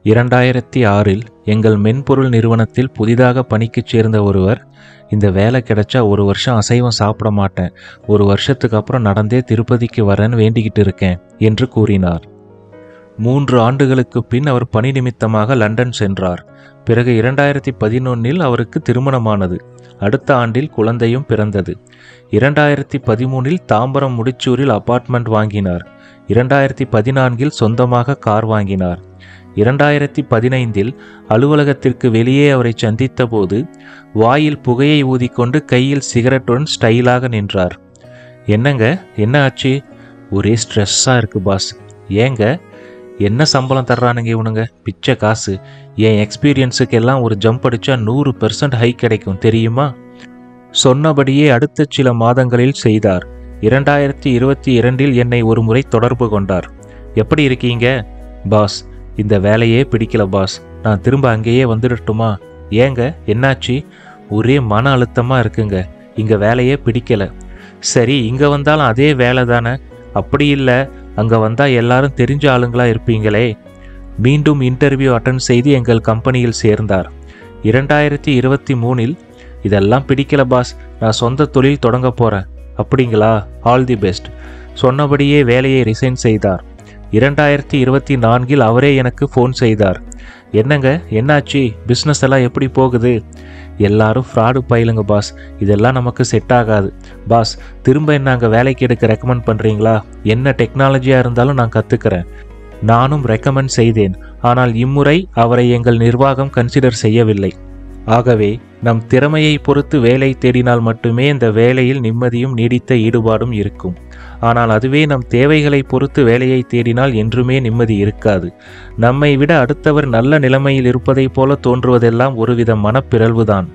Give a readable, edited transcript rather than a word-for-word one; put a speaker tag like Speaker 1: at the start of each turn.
Speaker 1: 2006இல் எங்கள் மென்பொருள் நிறுவனத்தில் புதிதாக பணிக்குச் சேர்ந்த ஒருவர், இந்த வேலை கிடைச்சா 1 வருஷம் அசைவம் சாப்பிட மாட்டேன், 1 வருஷத்துக்கு அப்புறம் நடந்தே திருப்பதிக்கு வரேன்னு வேண்டிக்கிட்டு இருக்கேன் என்று கூறினார். 3 ஆண்டுகளுக்கு பின் அவர் பணி நிமித்தமாக லண்டன் சென்றார். பிறகு 2011இல் அவருக்கு திருமணமானது. அடுத்த ஆண்டில் குழந்தையும் பிறந்தது. 2013இல் தாம்பரம் முடிச்சூரில் அபார்ட்மெண்ட் வாங்கினார். 2014இல் சொந்தமாக கார் வாங்கினார். 2015இல் அலுவலகத்திற்கு வெளியே அவரை சந்தித்த போது வாயில் புகையை ஊதிக்கொண்டு கையில் சிகரெட்டுடன் ஸ்டைலாக நின்றார். என்னங்க, என்ன ஆச்சு? ஒரே ஸ்ட்ரெஸ்ஸாக இருக்கு பாஸ். ஏங்க, என்ன சம்பளம் தர்றானுங்க இவனுங்க? பிச்சை காசு. என் எக்ஸ்பீரியன்ஸுக்கு எல்லாம் ஒரு ஜம்ப் அடித்தா 100% ஹைக் கிடைக்கும் தெரியுமா? சொன்னபடியே அடுத்த சில மாதங்களில் செய்தார். 2022இல் என்னை ஒரு முறை தொடர்பு கொண்டார். எப்படி இருக்கீங்க? பாஸ், இந்த வேலையே பிடிக்கல பாஸ், நான் திரும்ப அங்கேயே வந்துடட்டுமா? ஏங்க, என்னாச்சு? ஒரே மன அழுத்தமாக இருக்குங்க, இங்கே வேலையே பிடிக்கல. சரி, இங்கே வந்தாலும் அதே வேலை தானே? அப்படி இல்லை, அங்கே வந்தால் எல்லாரும் தெரிஞ்ச ஆளுங்களா இருப்பீங்களே. மீண்டும் இன்டர்வியூ அட்டன் செய்து எங்கள் கம்பெனியில் சேர்ந்தார். 2023இல் இதெல்லாம் பிடிக்கல பாஸ், நான் சொந்த தொழில் தொடங்க போகிறேன். அப்படிங்களா? All the best. சொன்னபடியே வேலையை ரிசைன் செய்தார். 2024இல் அவரே எனக்கு ஃபோன் செய்தார். என்னங்க, என்னாச்சு? பிஸ்னஸ் எல்லாம் எப்படி போகுது? எல்லாரும் ஃப்ராடு பயிலுங்க பாஸ், இதெல்லாம் நமக்கு செட் ஆகாது. பாஸ், திரும்ப என்ன அங்கே வேலைக்கு எடுக்க ரெக்கமெண்ட் பண்ணுறீங்களா? என்ன டெக்னாலஜியாக இருந்தாலும் நான் கற்றுக்கிறேன். நானும் ரெக்கமெண்ட் செய்தேன். ஆனால் இம்முறை அவரை எங்கள் நிர்வாகம் கன்சிடர் செய்யவில்லை. ஆகவே நம் திறமையை பொறுத்து வேலை தேடினால் மட்டுமே இந்த வேலையில் நிம்மதியும் நீடித்த ஈடுபாடும் இருக்கும். ஆனால் அதுவே நம் தேவைகளை பொறுத்து வேலையை தேடினால் என்றுமே நிம்மதி இருக்காது. நம்மை விட அடுத்தவர் நல்ல நிலைமையில் இருப்பதைப் போல தோன்றுவதெல்லாம் ஒருவித மனப்பிறழ்வுதான்.